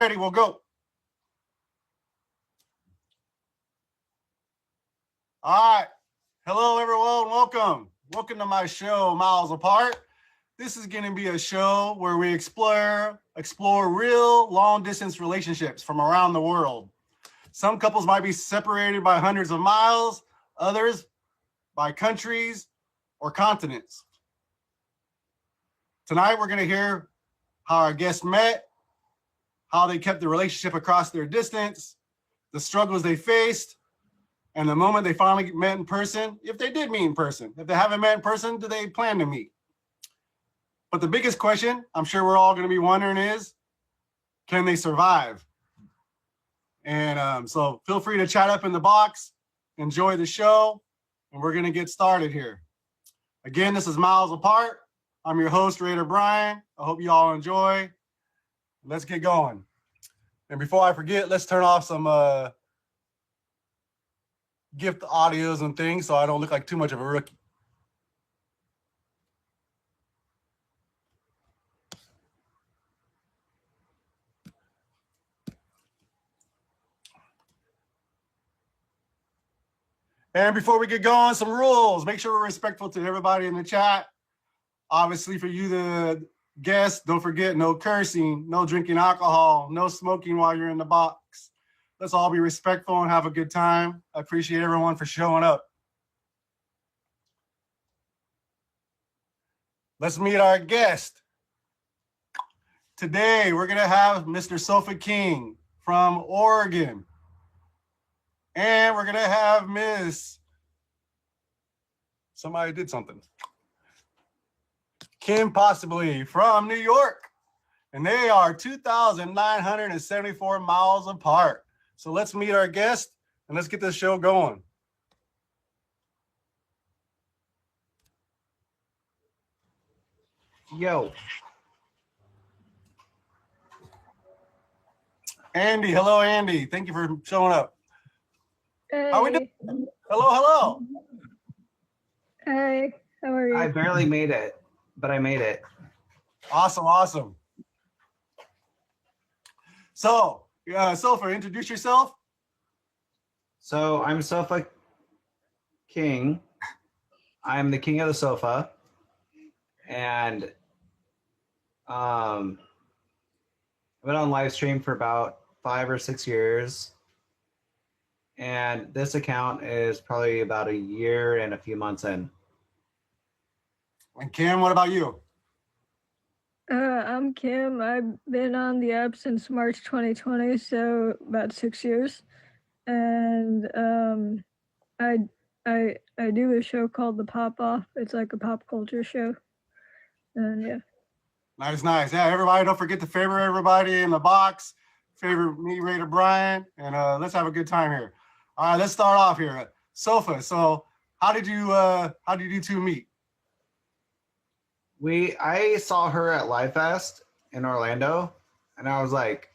Ready, we'll go. All right. Hello, everyone. Welcome to my show, Miles Apart. This is going to be a show where we explore real long-distance relationships from around the world. Some couples might be separated by hundreds of miles, others by countries or continents. Tonight, we're going to hear how our guests met, how they kept the relationship across their distance, the struggles they faced, and the moment they finally met in person, if they did meet in person. If they haven't met in person, do they plan to meet? But the biggest question I'm sure we're all going to be wondering is, can they survive? And so feel free to chat up in the box, enjoy the show, and we're going to get started here. Again, this is Miles Apart. I'm your host, Raider Brian. I hope you all enjoy. Let's get going. And before I forget, let's turn off some gift audios and things so I don't look like too much of a rookie. And before we get going, some rules. Make sure we're respectful to everybody in the chat. Obviously, for you, the guests, don't forget no cursing, no drinking alcohol, no smoking while you're in the box. Let's all be respectful and have a good time. I appreciate everyone for showing up. Let's meet our guest. Today, we're going to have Mr. Sofa King from Oregon. And we're going to have Miss... Somebody did something. Kim Possibly from New York. And they are 2,974 miles apart. So let's meet our guest and let's get this show going. Yo. Andy, hello, Andy. Thank you for showing up. Hey. How we doing? Hello. Hey, how are you? I barely made it, but I made it. Awesome. So, Sofa, introduce yourself. So I'm Sofa King. I'm the king of the sofa. And I've been on live stream for about 5 or 6 years. And this account is probably about a year and a few months in. And Kim, what about you? I'm Kim. I've been on the app since March 2020, so about 6 years. And I do a show called The Pop Off. It's like a pop culture show. And yeah. Nice. Yeah, everybody, don't forget to favor everybody in the box. Favor me, Raider Brian, and let's have a good time here. All right, let's start off here. Sofa. So, how did you two meet? I saw her at Live Fest in Orlando, and I was like,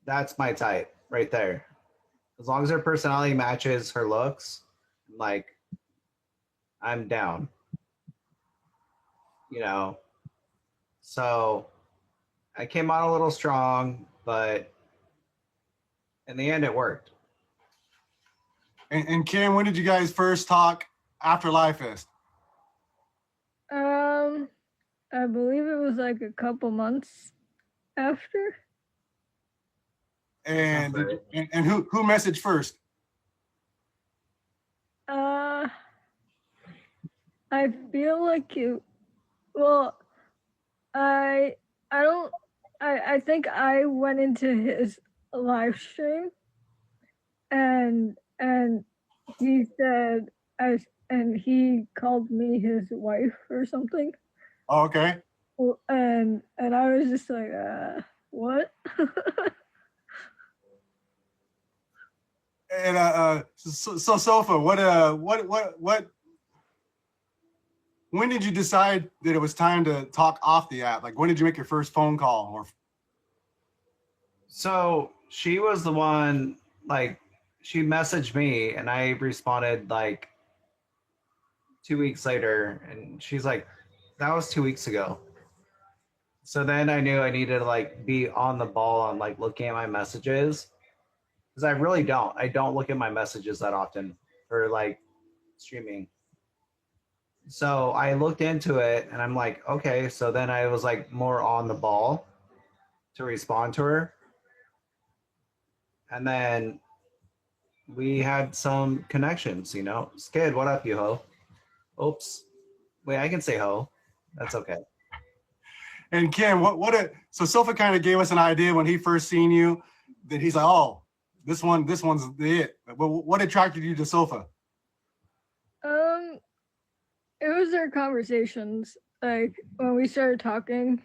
that's my type right there. As long as her personality matches her looks, like, I'm down. You know, so I came out a little strong, but in the end, it worked. And Kim, when did you guys first talk after Live Fest? I believe it was like a couple months after. And who messaged first? I feel like you. Well, I think I went into his live stream, and he said and he called me his wife or something. Oh, okay. And I was just like, what? And so Sofa, what? When did you decide that it was time to talk off the app? Like, when did you make your first phone call? Or so she was the one, like, she messaged me and I responded like 2 weeks later, and she's like, that was 2 weeks ago. So then I knew I needed to like be on the ball on like looking at my messages because I really don't. I don't look at my messages that often for like streaming. So I looked into it and I'm like, okay. So then I was like more on the ball to respond to her. And then we had some connections, you know. Skid, what up, you ho? Oops. Wait, I can say ho. That's okay. And Kim, so Sofa kind of gave us an idea when he first seen you that he's like, oh, this one's it. What attracted you to Sofa? It was their conversations. Like when we started talking,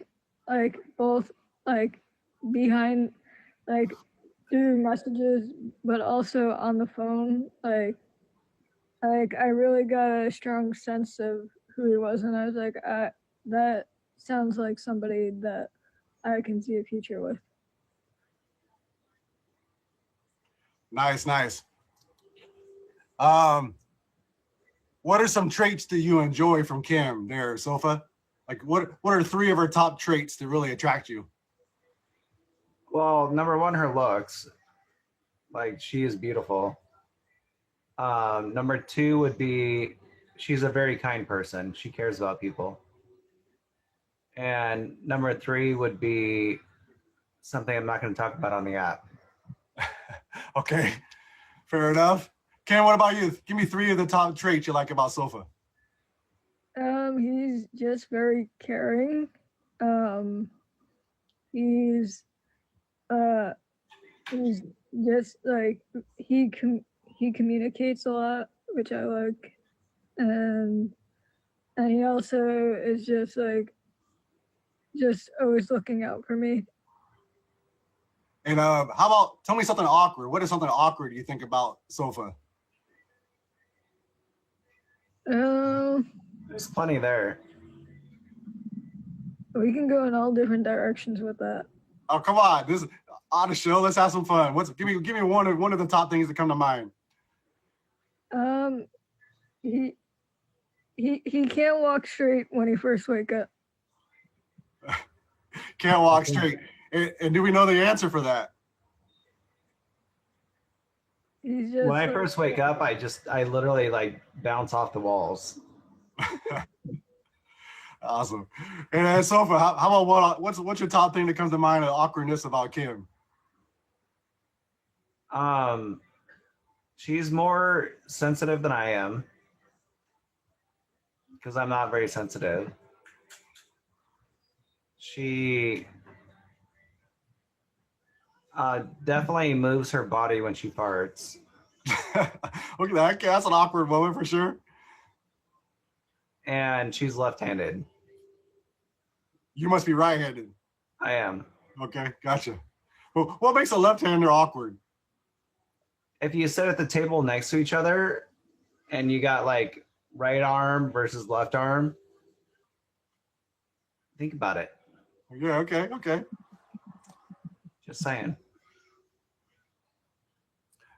like both like behind, like through messages, but also on the phone. Like I really got a strong sense of who he was, and I was like, that sounds like somebody that I can see a future with. Nice. What are some traits that you enjoy from Kim there, Sofa? Like what are three of her top traits that really attract you? Well, number one, her looks. Like she is beautiful. Number two would be she's a very kind person. She cares about people. And number three would be something I'm not going to talk about on the app. Okay, fair enough. Kim, what about you? Give me three of the top traits you like about Sofa. He's just very caring. He's he's just like he communicates a lot, which I like, and he also is just like just always looking out for me. And how about tell me something awkward? What is something awkward you think about Sofa? There's plenty there. We can go in all different directions with that. Oh, come on. This is on the show. Let's have some fun. Give me one of the top things that come to mind. He can't walk straight when he first wake up. Can't walk straight. And do we know the answer for that? He's just When I first wake up, I literally like bounce off the walls. Awesome. And Sofa, how about what's your top thing that comes to mind of awkwardness about Kim? She's more sensitive than I am because I'm not very sensitive. She definitely moves her body when she farts. Okay, that's an awkward moment for sure. And she's left-handed. You must be right-handed. I am. Okay, gotcha. Well, what makes a left-hander awkward? If you sit at the table next to each other and you got like right arm versus left arm, think about it. Yeah, okay. Just saying.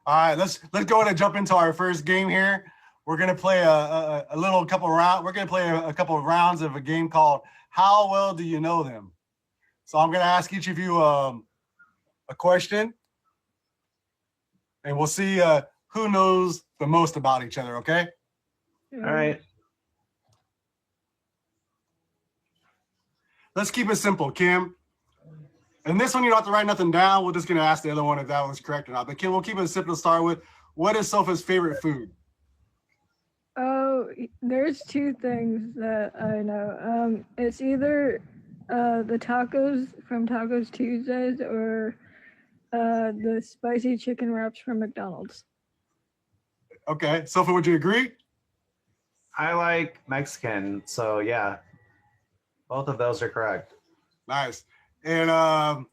All right, let's go ahead and jump into our first game here. We're gonna play a couple of rounds of a game called How Well Do You Know Them? So I'm gonna ask each of you a question, and we'll see who knows the most about each other. Okay? All right. Let's keep it simple, Kim. And this one you don't have to write nothing down. We're just gonna ask the other one if that was correct or not. But Kim, we'll keep it simple to start with. What is Sofa's favorite food? Oh, there's two things that I know. It's either the tacos from Tacos Tuesdays or the spicy chicken wraps from McDonald's. Okay, Sofa, would you agree? I like Mexican, so yeah. Both of those are correct. Nice. And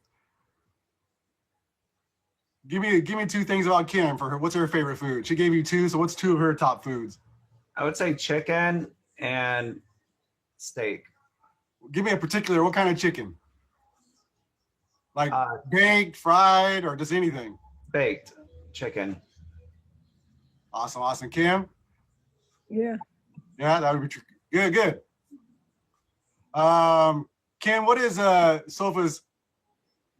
give me two things about Kim for her. What's her favorite food? She gave you two, so what's two of her top foods? I would say chicken and steak. Give me a particular, what kind of chicken? Like baked, fried, or just anything? Baked chicken. Awesome. Kim? Yeah. Yeah, that would be true. Good. Ken, what is Sofa's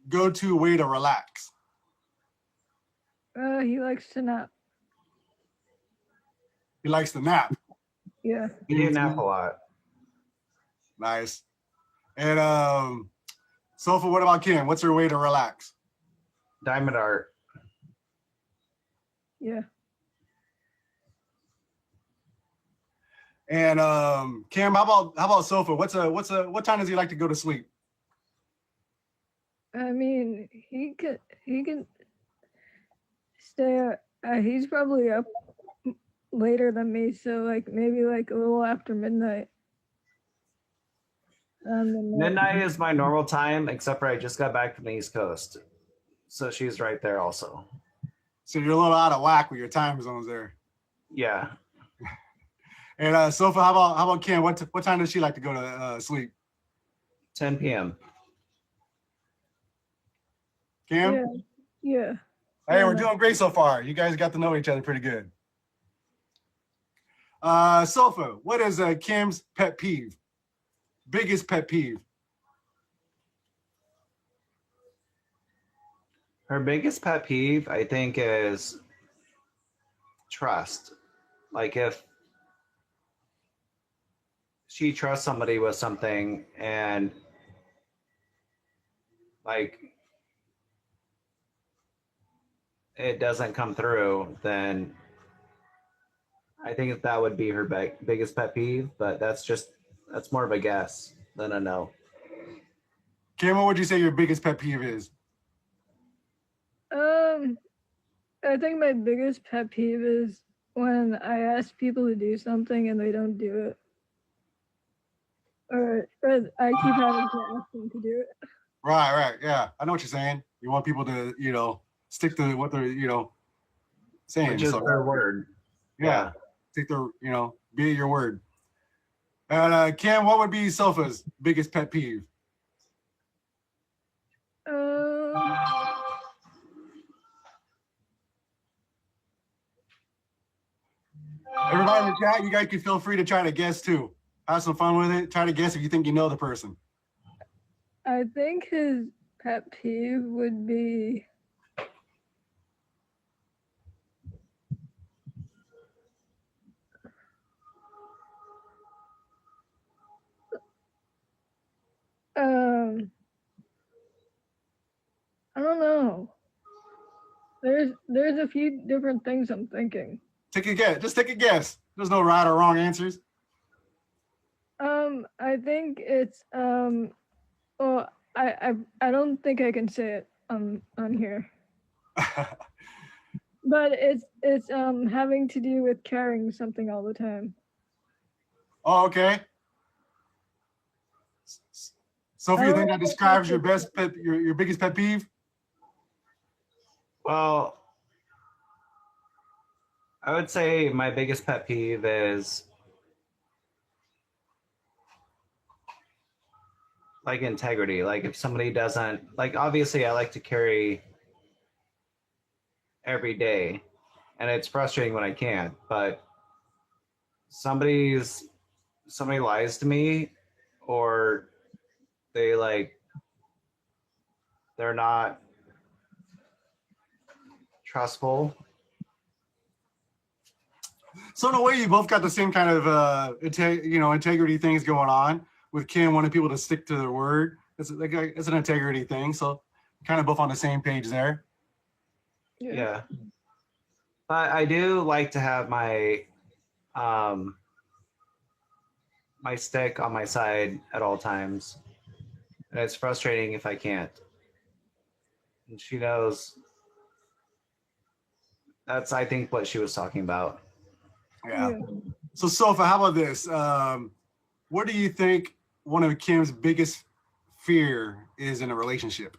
go-to way to relax? He likes to nap. He likes to nap. Yeah. You do nap a lot. Nice. And Sofa, what about Ken? What's her way to relax? Diamond art. Yeah. And Cam, how about Sofa? What time does he like to go to sleep? I mean, he can stay. He's probably up later than me, so like maybe like a little after midnight. Midnight is my normal time, except for I just got back from the East Coast. So she's right there also. So you're a little out of whack with your time zones there. Yeah. And Sofa, how about Ken? What time does she like to go to sleep? 10 p.m. Cam? Yeah. Yeah. Hey, we're doing great so far. You guys got to know each other pretty good. Sofa, what is Kim's pet peeve? Biggest pet peeve? Her biggest pet peeve, I think, is trust. Like if she trusts somebody with something and like it doesn't come through, then I think that would be her biggest pet peeve. But that's more of a guess than a no. Kim, what would you say your biggest pet peeve is? I think my biggest pet peeve is when I ask people to do something and they don't do it. Or I keep having to ask them to do it. Right, yeah. I know what you're saying. You want people to, stick to what they're, saying. Which is their word. Yeah. Stick their, be your word. And Cam, what would be Sofa's biggest pet peeve? Everybody in the chat, you guys can feel free to try to guess too. Have some fun with it. Try to guess if you think you know the person. I think his pet peeve would be I don't know. There's a few different things I'm thinking. Take a guess. Just take a guess. There's no right or wrong answers. I think it's well, I don't think I can say it on here. But it's having to do with carrying something all the time. Oh, okay. So if you think that describes your your biggest pet peeve? Well, I would say my biggest pet peeve is like integrity. Like if somebody doesn't, like obviously I like to carry every day and it's frustrating when I can't, but somebody lies to me or they're not trustful. So in a way, you both got the same kind of integrity things going on. With Kim wanting people to stick to their word, it's an integrity thing. So kind of both on the same page there. Yeah. But I do like to have my my stick on my side at all times. And it's frustrating if I can't. And she knows that's, I think, what she was talking about. Yeah. So Sofa, how about this? What do you think one of Kim's biggest fear is in a relationship?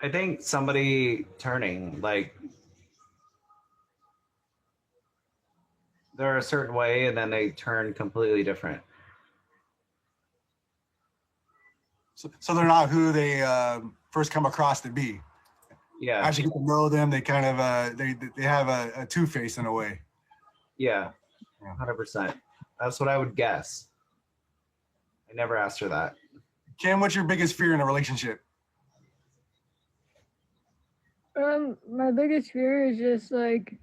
I think somebody turning, like they're a certain way and then they turn completely different. So they're not who they first come across to be. Yeah. As you get to know them, they kind of they have a two-face in a way. Yeah. Yeah. 100%. That's what I would guess. I never asked her that. Kim, what's your biggest fear in a relationship? My biggest fear is just like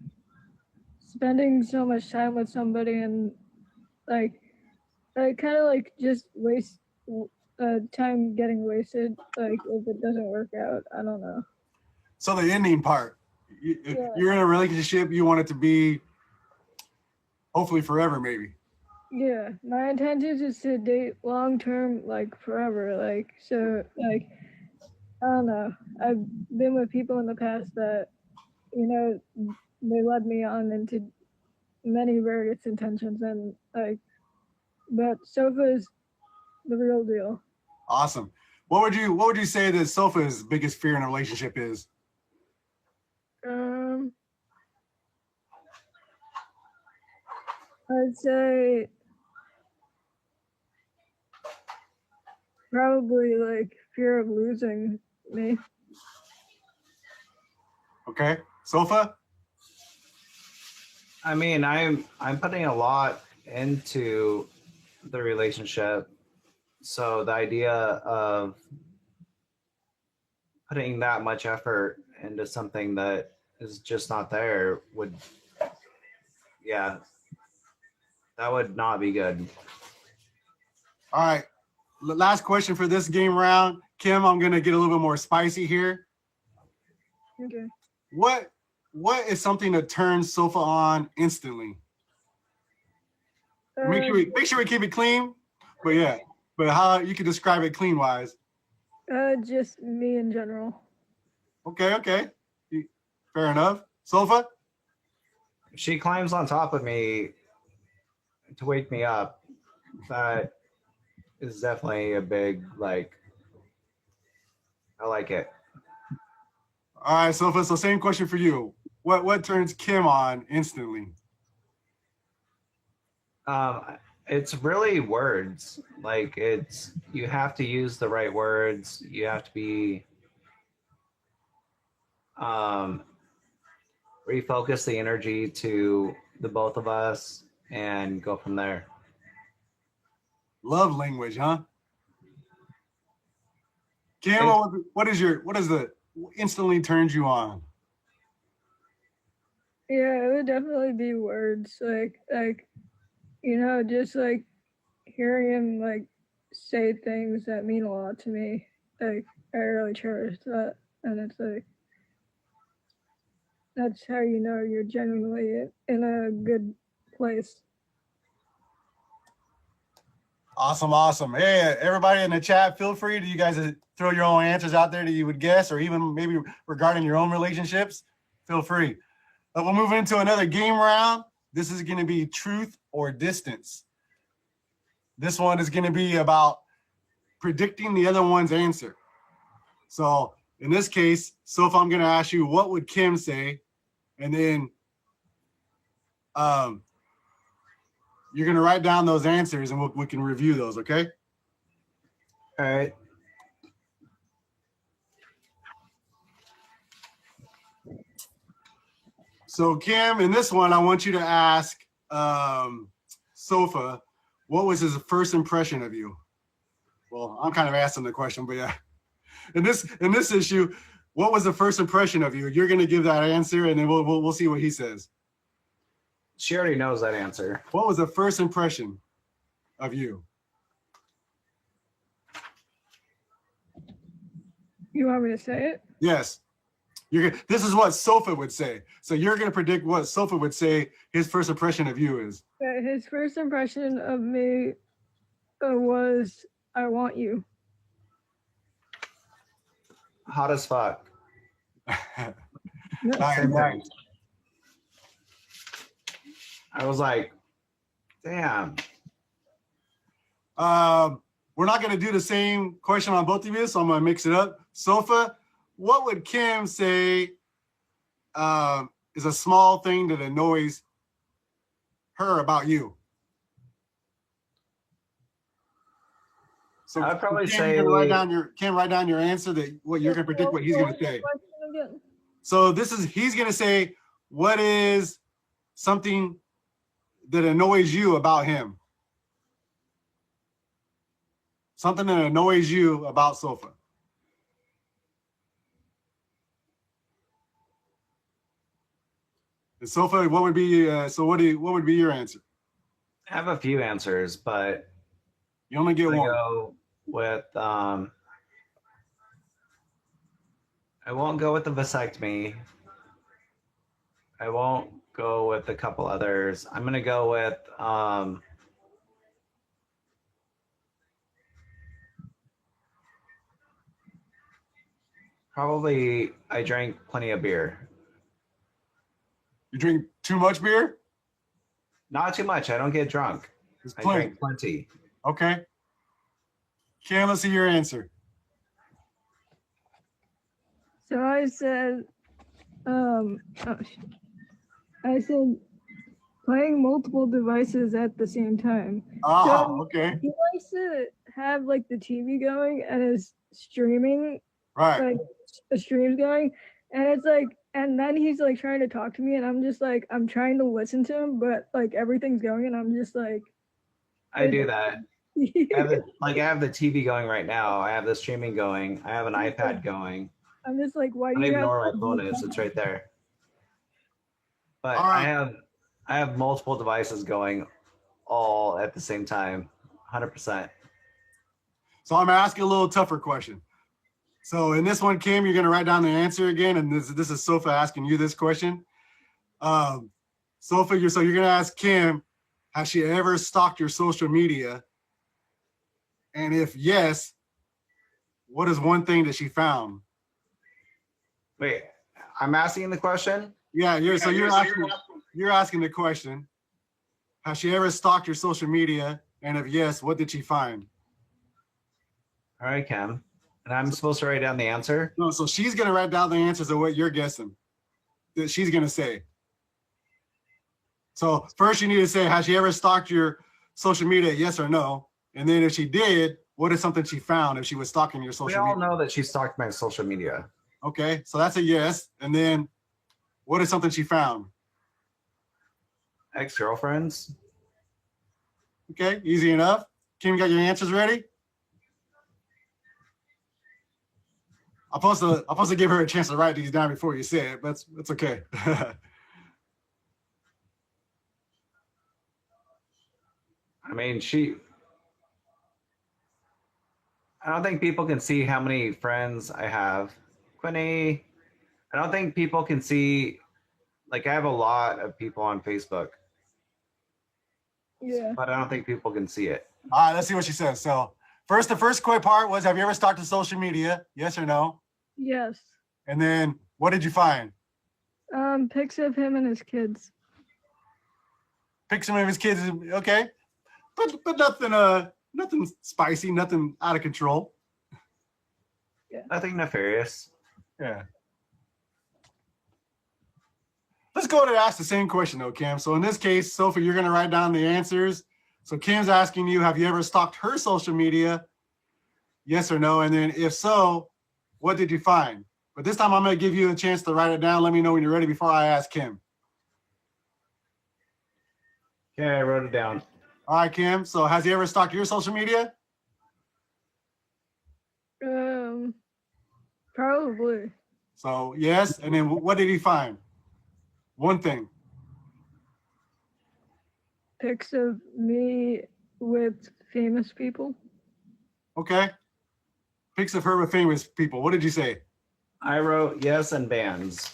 spending so much time with somebody and like kind of like just waste time getting wasted. Like if it doesn't work out, I don't know. So the ending part, Yeah. you're in a relationship, you want it to be hopefully forever, maybe. Yeah, my intention is to date long term, like forever. Like so, like I don't know. I've been with people in the past that, you know, they led me on into many various intentions, and like, but Sofa is the real deal. Awesome. What would you say that Sofa's biggest fear in a relationship is? I'd say probably like fear of losing me. Okay. Sofa? I mean, I'm putting a lot into the relationship. So the idea of putting that much effort into something that is just not there would, yeah, that would not be good. All right. Last question for this game round. Kim, I'm gonna get a little bit more spicy here. Okay. What is something that turns Sofa on instantly? Make sure we keep it clean. But yeah, but how you can describe it clean wise. Just me in general. Okay. Fair enough. Sofa? She climbs on top of me to wake me up. That is definitely a big, like, I like it. All right, Sofa. So same question for you. What turns Kim on instantly? It's really words. Like you have to use the right words. You have to be refocus the energy to the both of us and go from there. Love language, huh? Kim, what is the instantly turns you on? Yeah, it would definitely be words. Like you know, just like hearing him like say things that mean a lot to me. Like I really cherish that, and it's like that's how you know you're genuinely in a good place. Awesome. Hey, everybody in the chat, feel free to you guys to throw your own answers out there that you would guess, or even maybe regarding your own relationships. Feel free. We'll move into another game round. This is going to be truth or distance. This one is going to be about predicting the other one's answer. So in this case, Sofa, I'm going to ask you, what would Kim say? And then you're going to write down those answers and we can review those, okay? All right. So Kim, in this one, I want you to ask Sofa, what was his first impression of you? Well, I'm kind of asking the question, but yeah. In this issue, what was the first impression of you? You're going to give that answer, and then we'll see what he says. She already knows that answer. What was the first impression of you? You want me to say it? Yes. This is what Sofa would say. So you're going to predict what Sofa would say his first impression of you is. His first impression of me was, I want you. Hot as fuck. Nice. I was like, damn. We're not going to do the same question on both of you, so I'm going to mix it up. Sofa, what would Kim say is a small thing that annoys her about you? So I'd probably Kim, say write down your answer, that what you're going to predict what he's going to say. So he's gonna say, what is something that annoys you about him? Something that annoys you about Sofa. And Sofa, what would be what would be your answer? I have a few answers, but You only get I'm one. gonna go with I won't go with the vasectomy. I won't go with a couple others. I'm gonna go with probably I drank plenty of beer. You drink too much beer? Not too much. I don't get drunk. It's I plenty. drink plenty. Okay. Cam, let's see your answer. So I said, I said playing multiple devices at the same time. So Okay. he likes to have like the TV going and is streaming, Right. like a stream's going, and it's like, and then he's like trying to talk to me, and I'm just like, I'm trying to listen to him, but like everything's going, and I'm just like, I do that. I have the TV going right now. I have the streaming going. I have an iPad going. I'm just like, why I do don't you even know have where my phone is. It's right there. But All right. I have multiple devices going all at the same time. 100%. So I'm gonna ask you a little tougher question. So in this one, Kim, you're gonna write down the answer again, and this is Sofa asking you this question. Sofa, you're gonna ask Kim, has she ever stalked your social media? And if yes, what is one thing that she found? Wait, I'm asking the question? Yeah, you're asking the question. Has she ever stalked your social media? And if yes, what did she find? All right, Cam. And I'm supposed to write down the answer? No, so she's gonna write down the answers of what you're guessing that she's gonna say. So first you need to say, has she ever stalked your social media? Yes or no? And then if she did, what is something she found if she was stalking your We social all media? know that she stalked my social media. Okay, so that's a yes. And then what is something she found? Ex-girlfriends? Okay, easy enough. Kim, you got your answers ready? I'm supposed to give her a chance to write these down before you say it, but it's okay. I mean, I don't think people can see how many friends I have. Quinny, I don't think people can see, like, I have a lot of people on Facebook, Yeah. but I don't think people can see it. All right, let's see what she says. So the first quick part was, have you ever stalked the social media? Yes or no? Yes. And then what did you find? Pics of him and his kids. Pick some of his kids. Okay, but nothing spicy, nothing out of control. Nothing nefarious. Yeah. Let's go to ask the same question though, Cam. So in this case, Sophie, you're gonna write down the answers. So Kim's asking you, have you ever stalked her social media? Yes or no? And then if so, what did you find? But this time I'm gonna give you a chance to write it down. Let me know when you're ready before I ask Kim. Okay, I wrote it down. All right, Kim. So has he ever stalked your social media? Probably. So yes. And then what did he find? One thing. Pics of me with famous people. Okay. Pics of her with famous people. What did you say? I wrote yes and bands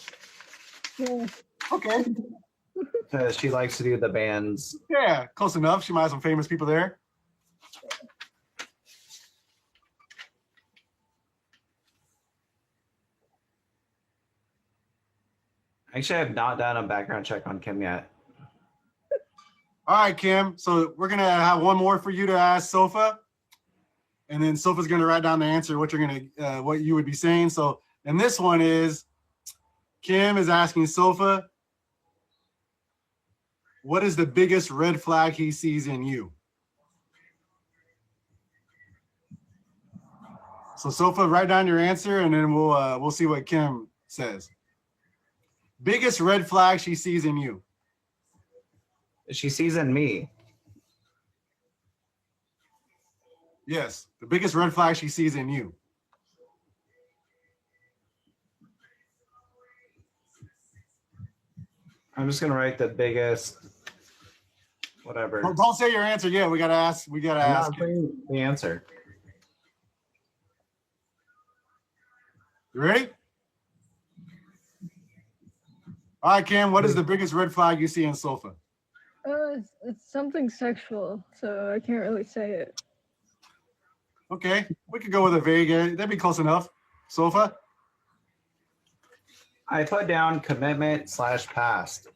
Yeah. Okay. because she likes to do the bands. Yeah, close enough. She might have some famous people there. Actually, I have not done a background check on Kim yet. All right, Kim. So we're gonna have one more for you to ask Sofa, and then Sofa's gonna write down the answer, what what you would be saying. So, and this one is, Kim is asking Sofa, what is the biggest red flag he sees in you? So Sofa, write down your answer, and then we'll see what Kim says. biggest red flag she sees in you. She sees in me. Yes, the biggest red flag she sees in you. I'm just gonna write the biggest, whatever. Don't say your answer yet. We gotta ask. We gotta I'm ask. not saying the answer. You ready? All right, Cam. What is the biggest red flag you see in Sofa? It's something sexual, so I can't really say it. Okay, we could go with a vague. That'd be close enough. Sofa. I put down commitment / past.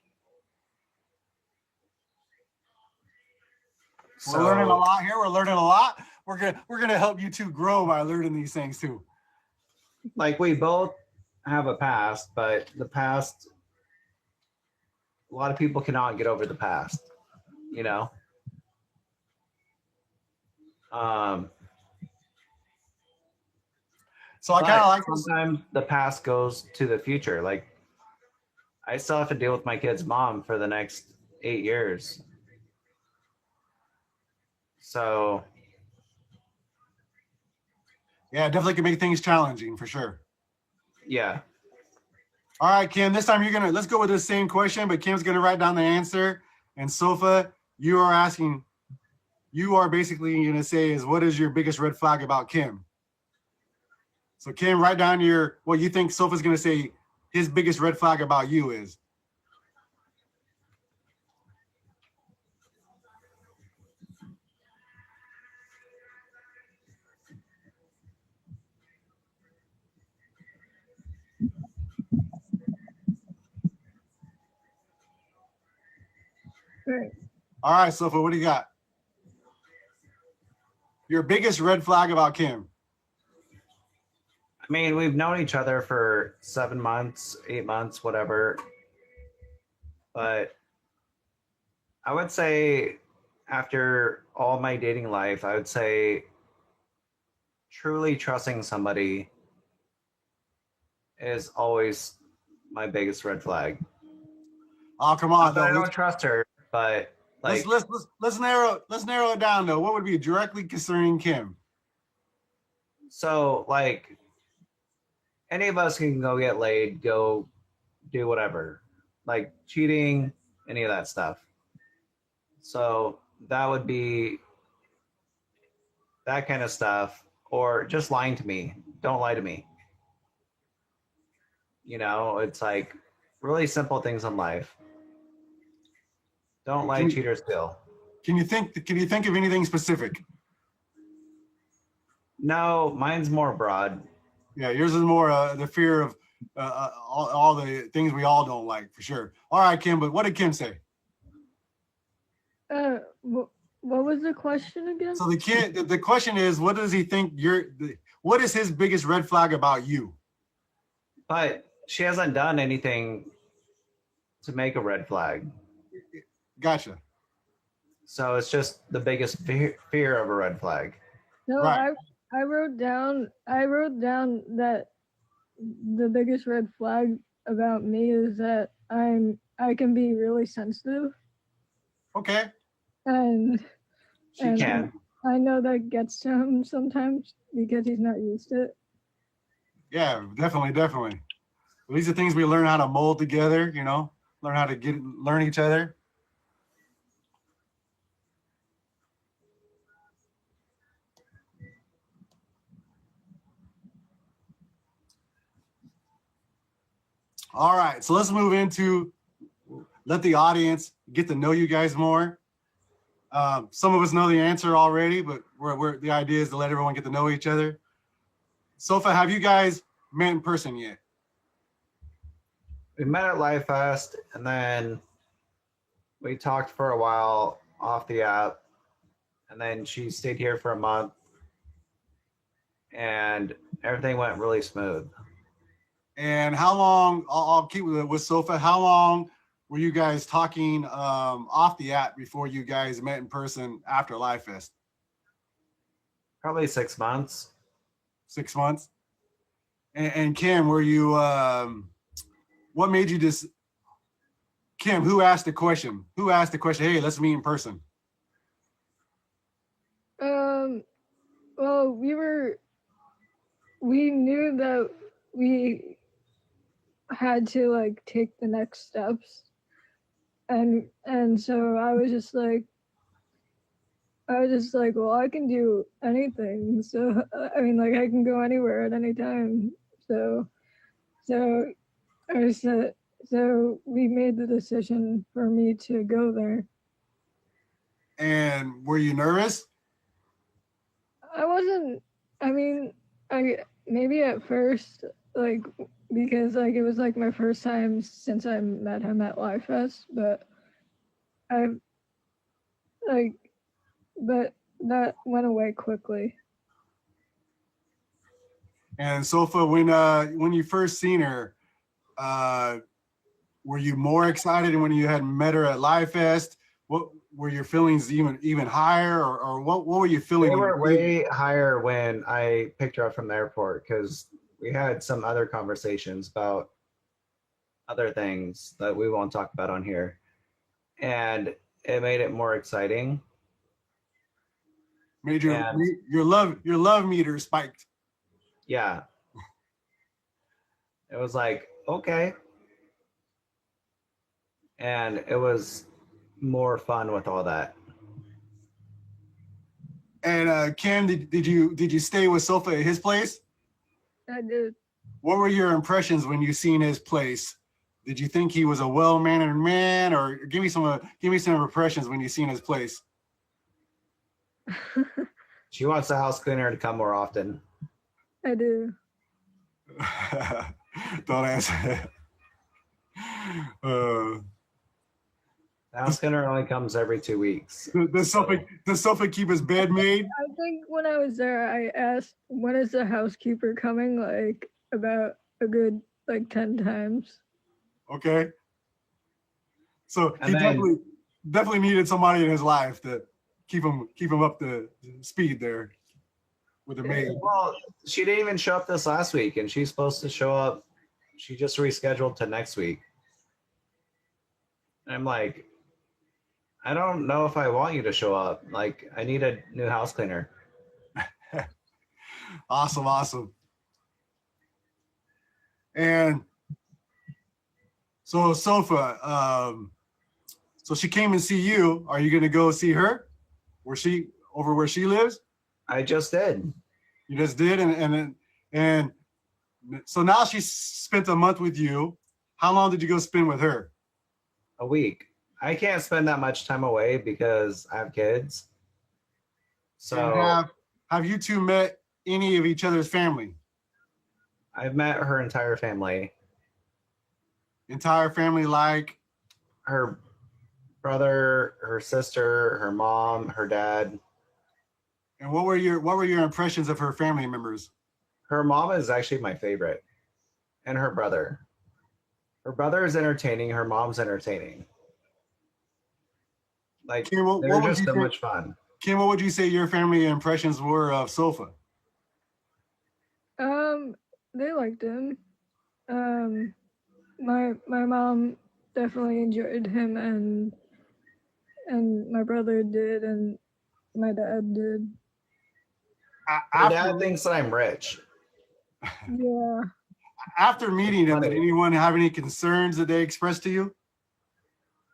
We're learning a lot here. We're learning a lot. We're gonna help you two grow by learning these things too. Like we both have a past, but the past, a lot of people cannot get over the past, you know? So I kind of like this. Sometimes the past goes to the future. Like I still have to deal with my kid's mom for the next 8 years. So Yeah, it definitely can make things challenging for sure. yeah. All right, Kim, this time let's go with the same question, but Kim's gonna write down the answer. And Sofa, you are basically gonna say is what is your biggest red flag about Kim? So Kim, write down what you think Sofa's gonna say his biggest red flag about you is. Right. All right, Sofa, what do you got? Your biggest red flag about Kim. I mean, we've known each other for 7 months, 8 months, whatever. But I would say after all my dating life, I would say truly trusting somebody is always my biggest red flag. Oh, come on, But I though. don't trust her, but like Let's narrow it down though. What would be directly concerning Kim? so like any of us can go get laid, go do whatever. Like cheating, any of that stuff. So that would be that kind of stuff, or just lying to me. Don't lie to me. You know, it's like really simple things in life. Don't lie, cheat, or steal. Can you think of anything specific? No, mine's more broad. Yeah, yours is more the fear of all the things we all don't like for sure. All right, Kim, but what did Kim say? What was the question again? So the question is, what does he think what is his biggest red flag about you? But she hasn't done anything to make a red flag. Gotcha. So it's just the biggest fear of a red flag. No, Right. I wrote down that the biggest red flag about me is that I can be really sensitive, Okay. and She And- can. I know that gets to him sometimes because he's not used to it. Yeah, definitely. These are things we learn how to mold together, learn how to learn each other. All right, so let's move into let the audience get to know you guys more. Some of us know the answer already, but the idea is to let everyone get to know each other. Sofa, have you guys met in person yet? We met at Live Fest, and then we talked for a while off the app, and then she stayed here for a month, and everything went really smooth. And how long, I'll keep with Sofa, how long were you guys talking off the app before you guys met in person after Live Fest? Probably 6 months. 6 months? And Kim, were you, what made you Kim, who asked the question? Who asked the question? Hey, let's meet in person. Well, we knew that we had to like take the next steps, and so I was just like, well, I can do anything. So I mean, like, I can go anywhere at any time. So I said, so we made the decision for me to go there. And were you nervous? I wasn't. I mean, I maybe at first, like, because like it was like my first time since I met him at Live Fest, but I like, but that went away quickly. And Sofa, when you first seen her, were you more excited when you had met her at Live Fest? What were your feelings even higher, or what were you feeling? They were way higher when I picked her up from the airport because we had some other conversations about other things that we won't talk about on here, and it made it more exciting. Made your love meter spiked. Yeah, it was like, okay, and it was more fun with all that. And Kim, did you stay with Sofa at his place? I did. What were your impressions when you seen his place? Did you think he was a well-mannered man, or give me some impressions when you seen his place? She wants the house cleaner to come more often. I do. Don't answer. The house cleaner only comes every 2 weeks. Does Sofa keep his bed made? I think when I was there, I asked, "When is the housekeeper coming?" Like about a good like 10 times. Okay. So And he then- definitely needed somebody in his life to keep him up to speed there with the maid. Well, she didn't even show up this last week, and she's supposed to show up. She just rescheduled to next week. And I'm like, I don't know if I want you to show up. Like, I need a new house cleaner. Awesome. And so Sofa, so she came and see you. Are you gonna go see her? Where she lives? I just did. You just did, and so now she's spent a month with you. How long did you go spend with her? A week. I can't spend that much time away because I have kids. So And have you two met any of each other's family? I've met her entire family. Entire family, like Her brother, her sister, her mom, her dad. and what were your impressions of her family members? Her mom is actually my favorite. And her brother. Her brother is entertaining, her mom's entertaining. Like, Kim, what they're would just you so say- much fun. Kim, what would you say your family impressions were of Sofa? They liked him. My mom definitely enjoyed him, and my brother did, and my dad did. Her dad thinks that I'm rich. Yeah. After meeting him, did Funny. anyone have any concerns that they expressed to you?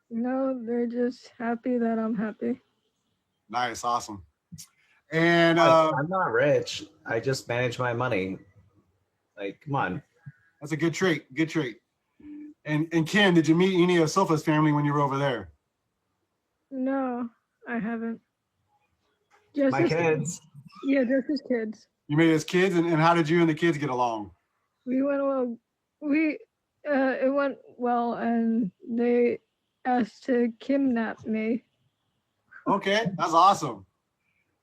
No, they're just happy that I'm happy. Nice, awesome. And I'm not rich. I just manage my money. Like, come on. that's a good trait. And Kim, did you meet any of Sofa's family when you were over there? No, I haven't. Just My his kids. Yeah, just his kids. You met his kids, and how did you and the kids get along? We went well. It went well, and they asked to kidnap me. Okay, that's awesome.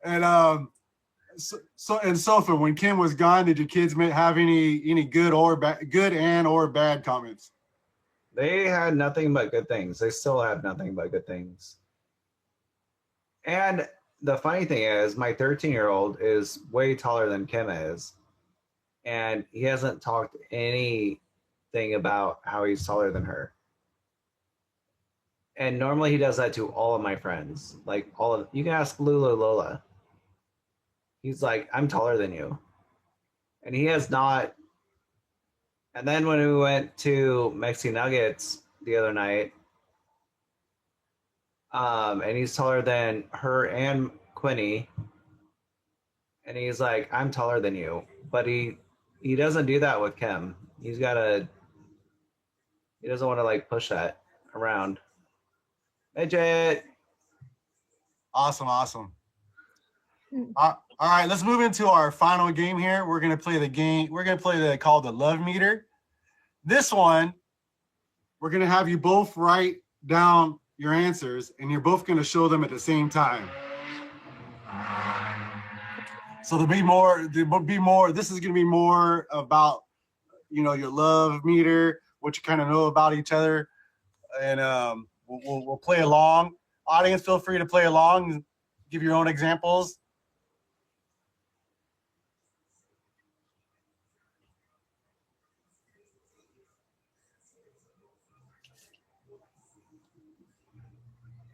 And and Sofa, when Kim was gone, did your kids have any good or bad comments? They had nothing but good things. They still have nothing but good things. And the funny thing is, my 13-year-old is way taller than Kim is. And he hasn't talked anything about how he's taller than her. And normally he does that to all of my friends. Like all of you can ask Lulu Lola. He's like, I'm taller than you. And he has not. And then when we went to Mexi Nuggets the other night, and he's taller than her and Quinny, and he's like, I'm taller than you. But he doesn't do that with Kim. He doesn't want to like push that around. Hey Jet. Awesome, awesome. Mm. All right, let's move into our final game here. We're gonna play the game. We're gonna play called the Love Meter. This one, we're gonna have you both write down your answers, and you're both gonna show them at the same time. So there'll be more. This is gonna be more about, your love meter, what you kind of know about each other, and we'll play along. Audience, feel free to play along, give your own examples.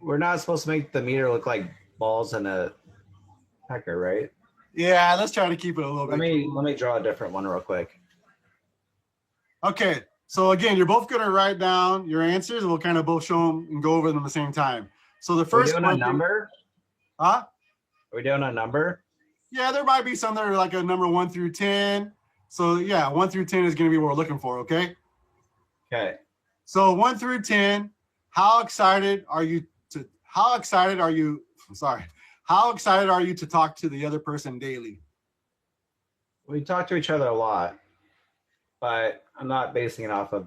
We're not supposed to make the meter look like balls in a pecker, right? Yeah, let's try to keep it a little Let bit. me draw a different one real quick. Okay, so again, you're both gonna write down your answers, and we'll kind of both show them and go over them at the same time. So the Are we first doing one, a number? huh? Are we doing a number? Yeah, there might be some that are like a number 1 through 10. So yeah, 1 through 10 is gonna be what we're looking for. Okay. Okay. So 1 through 10, how excited are you to talk to the other person daily? We talk to each other a lot, but I'm not basing it off of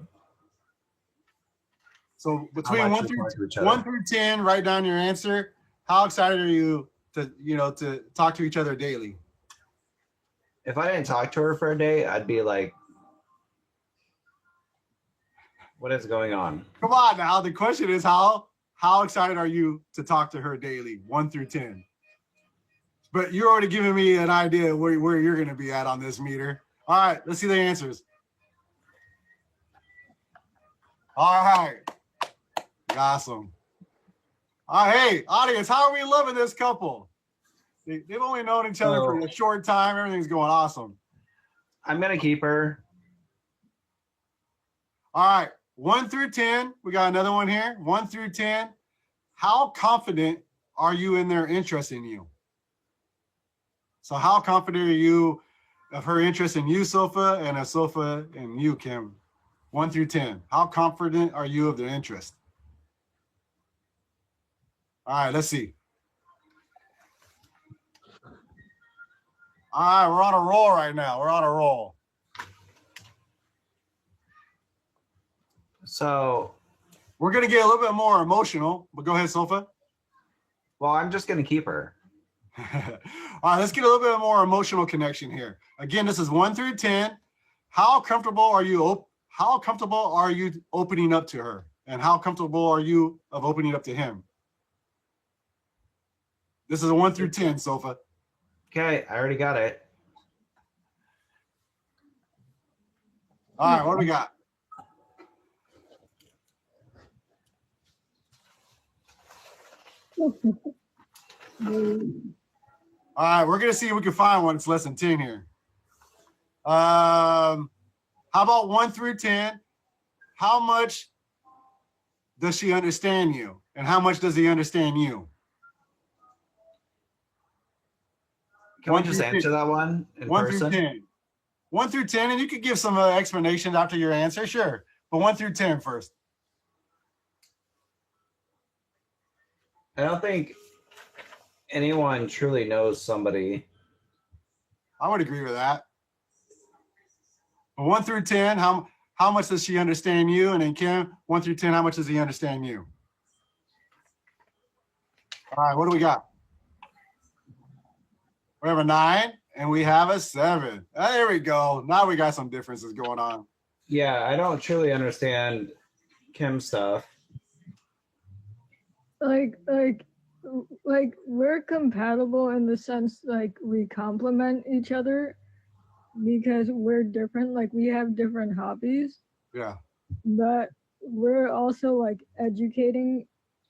So how between much 1 we through talk to each other. 1 through 10, write down your answer. How excited are you to talk to each other daily? If I didn't talk to her for a day, I'd be like, what is going on? Come on now. The question is how excited are you to talk to her daily? 1 through 10. But you're already giving me an idea where you're going to be at on this meter. All right, let's see the answers. All right. Awesome. All right, hey, audience, how are we loving this couple? They've only known each other for a short time. Everything's going awesome. I'm going to keep her. All right, 1 through 10. We got another one here. 1 through 10. How confident are you in their interest in you? So how confident are you of her interest in you, Sofa, and of Sofa and you, Kim? 1 through 10. How confident are you of their interest? All right, let's see. All right, we're on a roll right now. We're on a roll. So, we're going to get a little bit more emotional, but go ahead, Sofa. well, I'm just going to keep her. All right, let's get a little bit more emotional connection here. Again, this is 1 through 10. How comfortable are you opening up to her? And how comfortable are you of opening up to him? This is a 1 through 10, Sofa. Okay, I already got it. All right, what do we got? All right, we're gonna see if we can find one that's less than 10 here. How about 1 through 10? How much does she understand you? And how much does he understand you? Can we just answer that one in 1 person? through 10. 1 through 10, and you could give some explanations after your answer, sure. But 1 through 10 first. I don't think anyone truly knows somebody. I would agree with that. But 1 through 10, how much does she understand you? And then Kim, 1 through 10, how much does he understand you? All right, what do we got? We have a 9 and we have a 7. There we go. Now we got some differences going on. Yeah, I don't truly understand Kim stuff. Like we're compatible in the sense like we complement each other because we're different. Like we have different hobbies, Yeah. but we're also like educating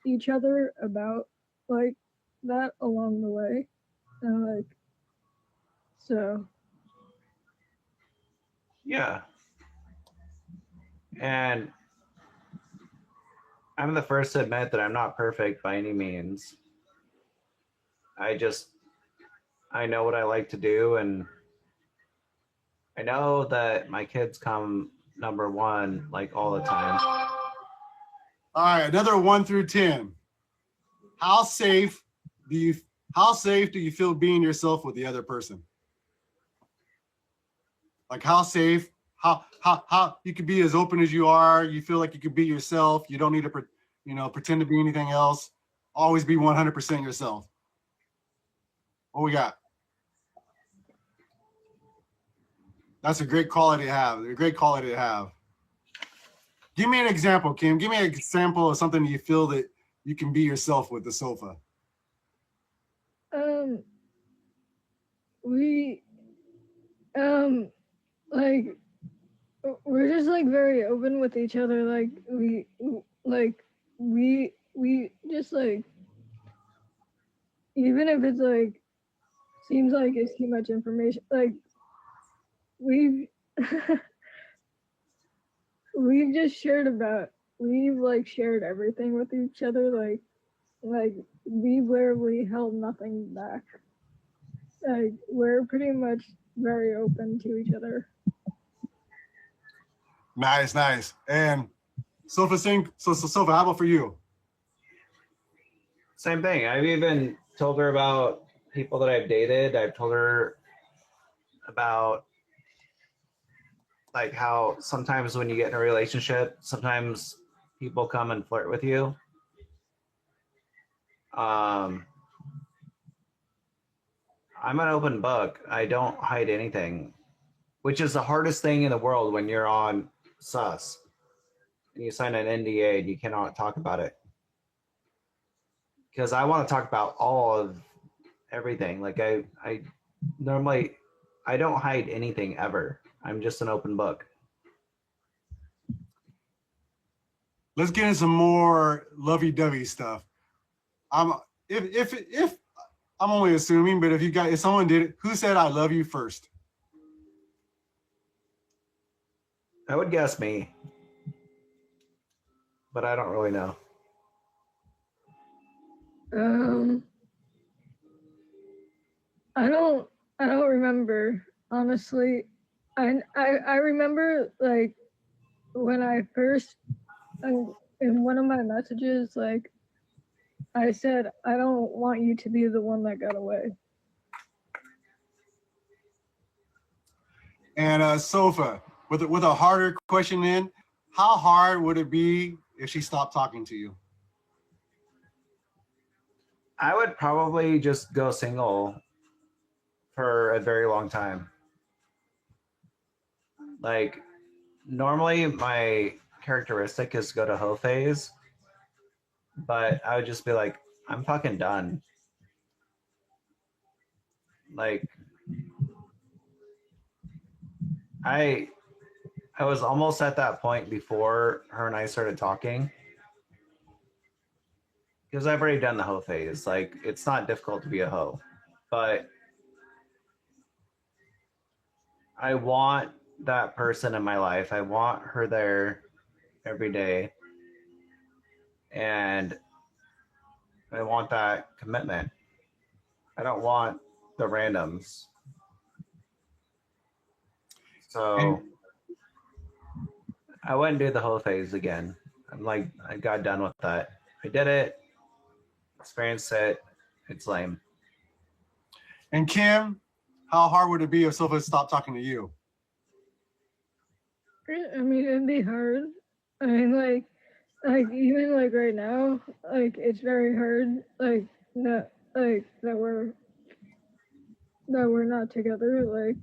each other about like that along the way. And like, so Yeah. And I'm the first to admit that I'm not perfect by any means. I know what I like to do, and I know that my kids come number one like all the time. All right, another 1 through 10. How safe do you feel being yourself with the other person? Like how safe, how you can be as open as you are. You feel like you can be yourself. You don't need to, pretend to be anything else. Always be 100% yourself. What we got? That's a great quality to have. A great quality to have. Give me an example, Kim. Give me an example of something you feel that you can be yourself with the sofa. we like we're just like very open with each other. Like we just like, even if it's like seems like it's too much information, like we've we've just shared everything with each other. Like we've literally held nothing back. Like we're pretty much very open to each other. Nice, nice. And Sofa, Sofa, how about for you? Same thing. I've even told her about people that I've dated. I've told her about like how sometimes when you get in a relationship, sometimes people come and flirt with you. I'm an open book. I don't hide anything, which is the hardest thing in the world when you're on sus and you sign an NDA and you cannot talk about it. Because I want to talk about all of everything. Like I normally, I don't hide anything ever. I'm just an open book. Let's get into some more lovey-dovey stuff. If I'm only assuming, but if someone did it, who said I love you first? I would guess me, but I don't really know. I don't remember, honestly. I remember like when I first in one of my messages, like I said I don't want you to be the one that got away. And Sofa, with a harder question in, how hard would it be if she stopped talking to you? I would probably just go single for a very long time. Like normally my characteristic is to go to hoe phase, but I would just be like, I'm fucking done. Like I was almost at that point before her and I started talking. Because I've already done the hoe phase. Like it's not difficult to be a hoe. But I want that person in my life. I want her there every day. And I want that commitment. I don't want the randoms. So I wouldn't do the whole phase again. I'm like, I got done with that. I did it, experienced it. It's lame. And Kim, how hard would it be if Sofa stopped talking to you? I mean, it'd be hard. I mean, like even like right now, like it's very hard. Like that we're not together. Like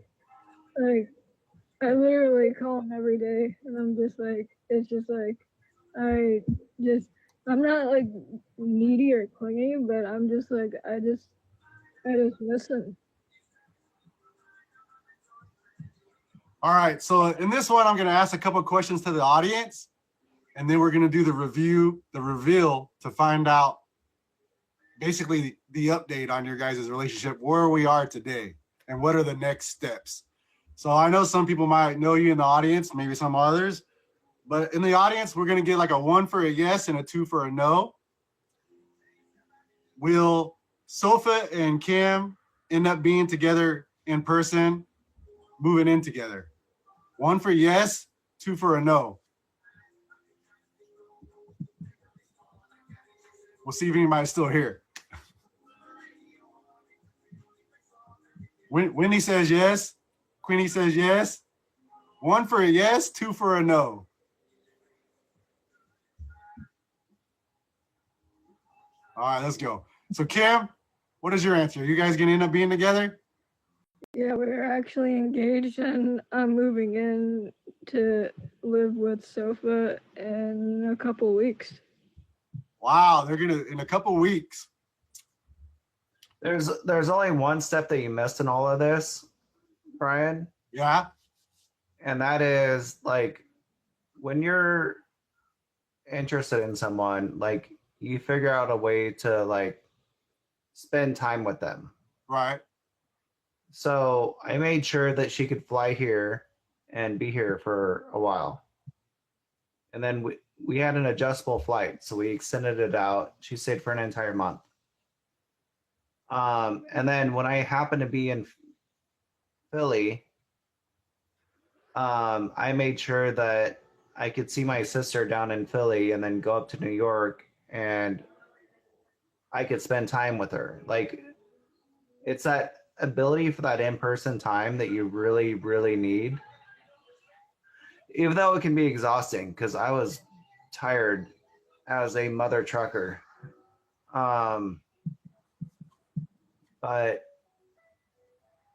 I literally call him every day, and I'm just like, it's just like I'm not like needy or clingy, but I'm just like I just miss him. All right, so in this one, I'm going to ask a couple of questions to the audience, and then we're going to do the reveal to find out basically the update on your guys' relationship, where we are today, and what are the next steps. So I know some people might know you in the audience, maybe some others, but in the audience, we're going to get like a 1 for a yes and a 2 for a no. Will Sofa and Cam end up being together in person, moving in together? 1 for yes, 2 for a no. We'll see if anybody's still here. Wendy says yes. Queenie says yes. 1 for a yes, 2 for a no. All right, let's go. So Cam, what is your answer? You guys gonna end up being together? Yeah, we're actually engaged, and I'm moving in to live with Sofa in a couple weeks. Wow, they're gonna in a couple weeks. There's only one step that you missed in all of this, Brian, Yeah. and that is like when you're interested in someone, like you figure out a way to like spend time with them. Right. So I made sure that she could fly here and be here for a while. And then we had an adjustable flight, so we extended it out. She stayed for an entire month. And then when I happened to be in Philly, I made sure that I could see my sister down in Philly and then go up to New York and I could spend time with her. Like, it's that ability for that in-person time that you really, really need. Even though it can be exhausting, because I was tired as a mother trucker. But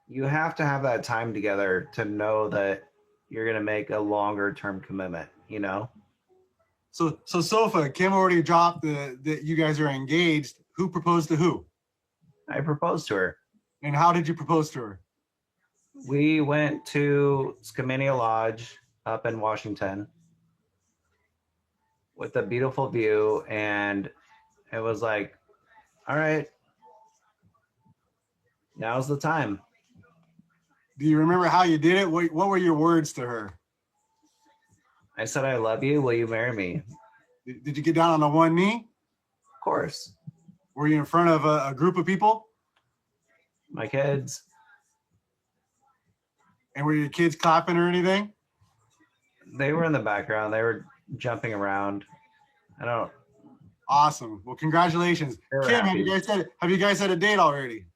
you have to have that time together to know that you're going to make a longer term commitment, you know? So Sofa, Kim already dropped that you guys are engaged. Who proposed to who? I proposed to her. And how did you propose to her? We went to Skamania Lodge up in Washington with a beautiful view, and it was like, all right, now's the time. Do you remember how you did it? What were your words to her? I said, I love you. Will you marry me? Did you get down on the one knee? Of course. Were you in front of a group of people? My kids. And were your kids clapping or anything? They were in the background. They were jumping around. I don't. Awesome. Well, congratulations. Kim, have you guys had a date already?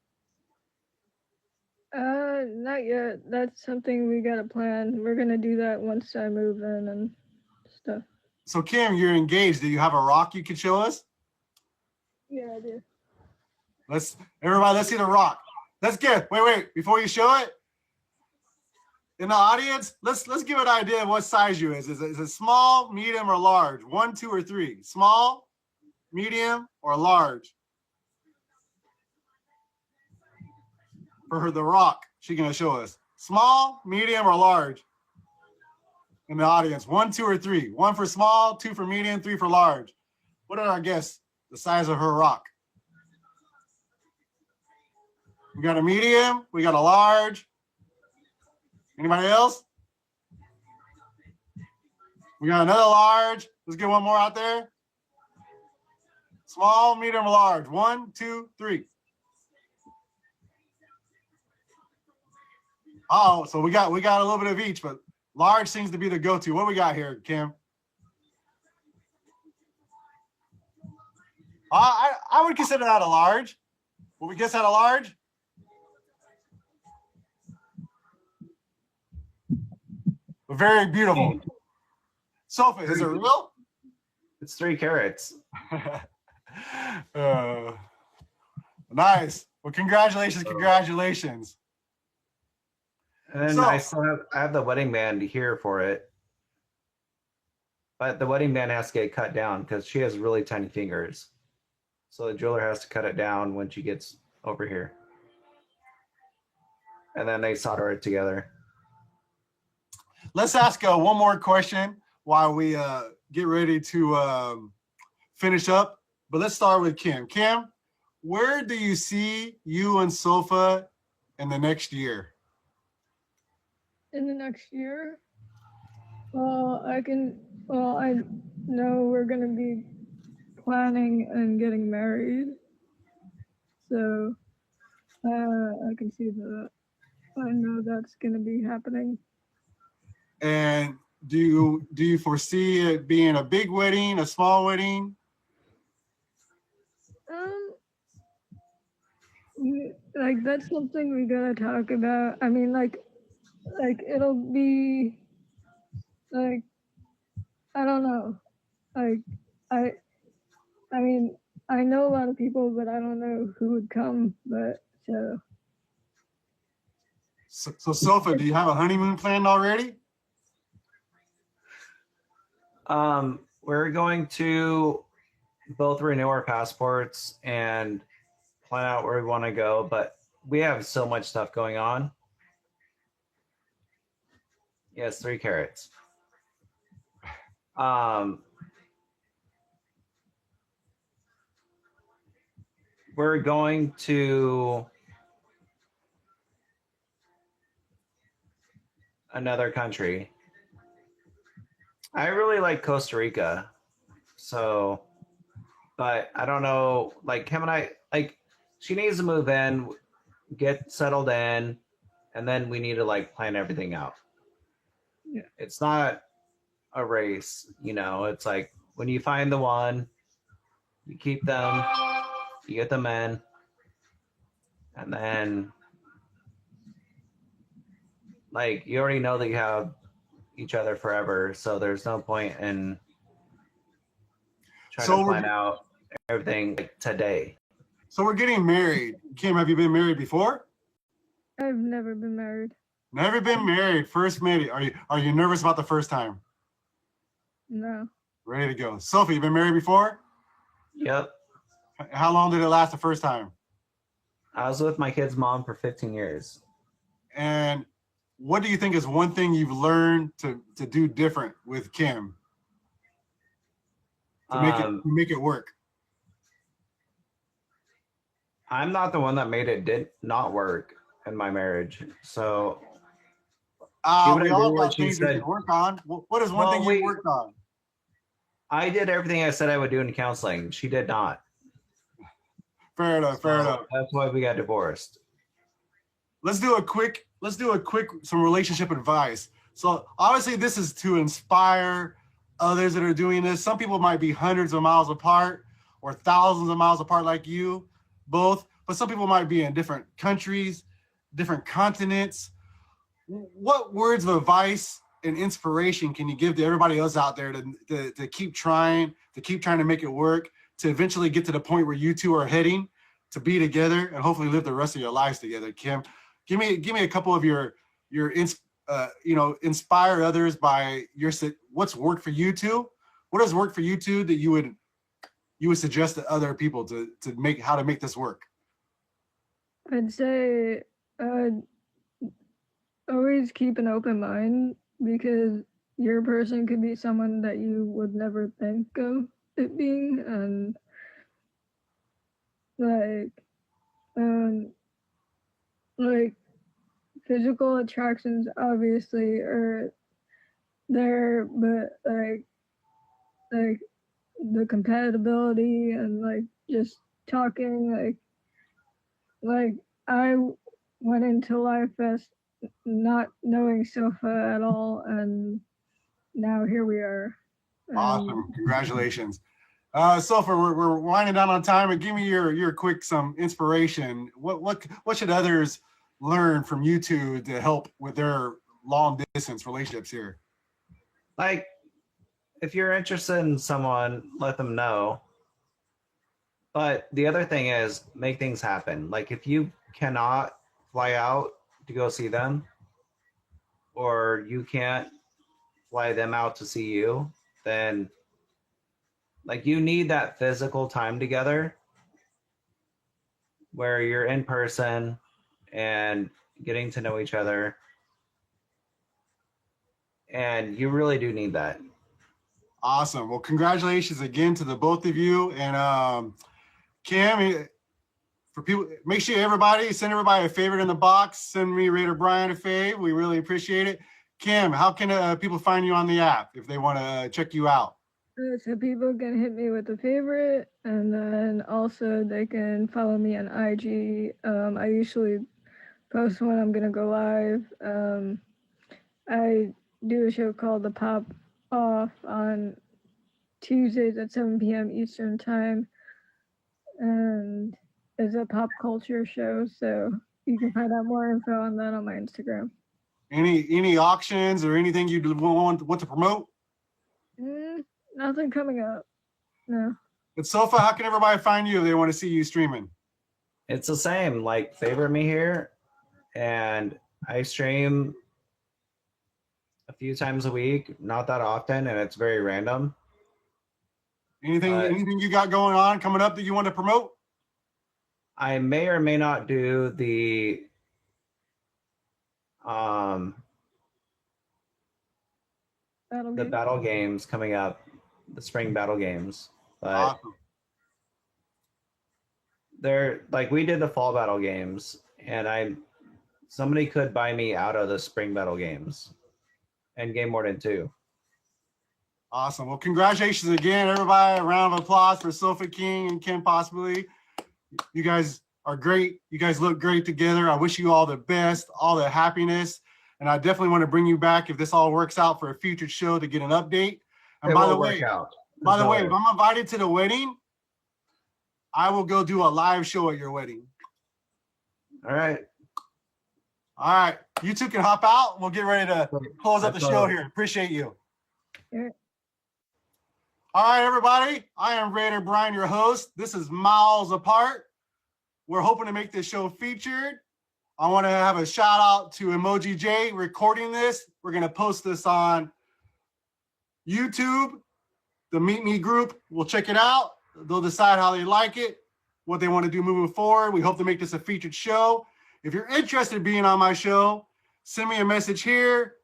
Not yet. That's something we gotta plan. We're gonna do that once I move in and stuff. So Kim, you're engaged. Do you have a rock you can show us? Yeah, I do. Let's see the rock. Let's get wait, before you show it. In the audience, let's give an idea of what size you is. Is it small, medium, or large? 1, 2, or 3? Small, medium, or large? For her, the rock, she's gonna show us. Small, medium, or large? In the audience, 1, 2, or 3. 1 for small, 2 for medium, 3 for large. What are our guess the size of her rock? We got a medium, we got a large. Anybody else? We got another large. Let's get one more out there. Small, medium, or large. 1, 2, 3. Oh, so we got a little bit of each, but large seems to be the go-to. What we got here, Kim? I would consider that a large. Would we guess that a large? Very beautiful. Sofa, is it real? It's 3 carats. Nice. Well, congratulations. And then I have the wedding band here for it. But the wedding band has to get cut down because she has really tiny fingers. So the jeweler has to cut it down when she gets over here. And then they solder it together. Let's ask one more question while we get ready to finish up, but let's start with Kim. Kim, where do you see you and Sofa in the next year? In the next year, well, I know we're gonna be planning and getting married, so I can see that. I know that's gonna be happening. And do you foresee it being a big wedding, a small wedding? Like that's something we gotta talk about. I mean, like it'll be like I don't know. Like I I mean I know a lot of people, but I don't know who would come. But so So Sofa, do you have a honeymoon planned already? We're going to both renew our passports and plan out where we want to go, but we have so much stuff going on. Yes, 3 carats. We're going to another country. I really like Costa Rica. So, but I don't know, like Kim and I, like she needs to move in, get settled in, and then we need to like plan everything out. Yeah. It's not a race, you know, it's like when you find the one, you keep them, you get them in, and then like you already know that you have each other forever, so there's no point in trying to plan out everything like today. So we're getting married. Kim, have you been married before? I've never been married. Never been married. First married. Are you nervous about the first time? No. Ready to go. Sophie, you been married before? Yep. How long did it last the first time? I was with my kid's mom for 15 years. And what do you think is one thing you've learned to do different with Kim to make it work? I'm not the one that made it did not work in my marriage. So we all got things we can work on. What is one thing you worked on? I did everything I said I would do in counseling. She did not. Fair enough. Fair enough. That's why we got divorced. Let's do a quick some relationship advice. So obviously this is to inspire others that are doing this. Some people might be hundreds of miles apart or thousands of miles apart like you both, but some people might be in different countries, different continents. What words of advice and inspiration can you give to everybody else out there to keep trying to make it work, to eventually get to the point where you two are heading to be together and hopefully live the rest of your lives together? Kim, give me a couple of your inspire others by what's worked for you two. What has worked for you two that you would suggest to other people to make this work? I'd say always keep an open mind, because your person could be someone that you would never think of it being, and like physical attractions obviously are there, but like the compatibility and like just talking, like I went into Life Fest not knowing Sofa at all, and now here we are. Awesome. Congratulations. Sofa, we're winding down on time, and give me your quick some inspiration. What should others learn from you two to help with their long distance relationships here? Like, if you're interested in someone, let them know. But the other thing is make things happen. Like if you cannot fly out to go see them, or you can't fly them out to see you, then like you need that physical time together where you're in person and getting to know each other. And you really do need that. Awesome. Well, congratulations again to the both of you. And Cam, for people, make sure everybody send everybody a favorite in the box. Send me Raider Brian a fave. We really appreciate it. Cam, how can people find you on the app if they want to check you out? So people can hit me with a favorite, and then also they can follow me on IG. I usually post when I'm gonna go live. I do a show called The Pop Off on Tuesdays at 7 p.m. Eastern Time, and it's a pop culture show. So you can find out more info on that on my Instagram. Any auctions or anything you want to promote? Nothing coming up. No. But Sofa, how can everybody find you if they want to see you streaming? It's the same. Like, favorite me here, and I stream a few times a week, not that often, and it's very random. Anything you got going on coming up that you want to promote? I may or may not do the battle games coming up, the spring battle games, but Awesome. they're like, we did the fall battle games, and somebody could buy me out of the spring battle games and Game Warden too. Awesome. Well, congratulations again, everybody. A round of applause for Sofa King and Ken Possibly. You guys are great. You guys look great together. I wish you all the best, all the happiness. And I definitely want to bring you back if this all works out for a future show to get an update. And by the way, if I'm invited to the wedding, I will go do a live show at your wedding. All right. All right. You two can hop out. We'll get ready to close up the show here. Appreciate you. Yeah. All right, everybody. I am Raider Brian, your host. This is Miles Apart. We're hoping to make this show featured. I want to have a shout out to Emoji J recording this. We're going to post this on YouTube. The Meet Me group will check it out. They'll decide how they like it, what they want to do moving forward. We hope to make this a featured show. If you're interested in being on my show, send me a message here.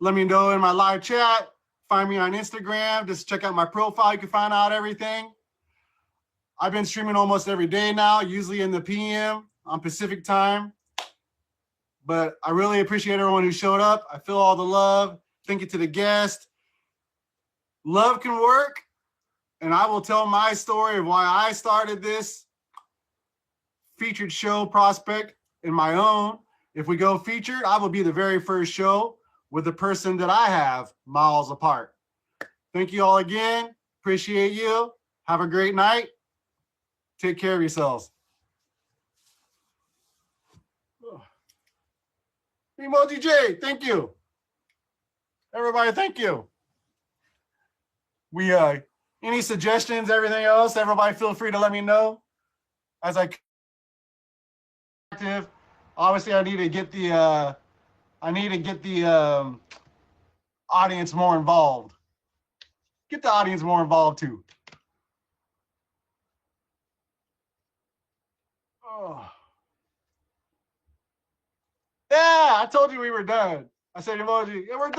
Let me know in my live chat. Find me on Instagram. Just check out my profile. You can find out everything. I've been streaming almost every day now, usually in the PM on Pacific time. But I really appreciate everyone who showed up. I feel all the love. Thank you to the guest. Love can work. And I will tell my story of why I started this featured show prospect in my own. If we go featured, I will be the very first show with the person that I have miles apart. Thank you all again. Appreciate you. Have a great night. Take care of yourselves. Emoji J, thank you. Everybody, thank you. Any suggestions, everything else, everybody feel free to let me know. As I active, obviously I need to get the audience more involved. Get the audience more involved too. Oh. Yeah, I told you we were done. I said emoji, yeah, we're done.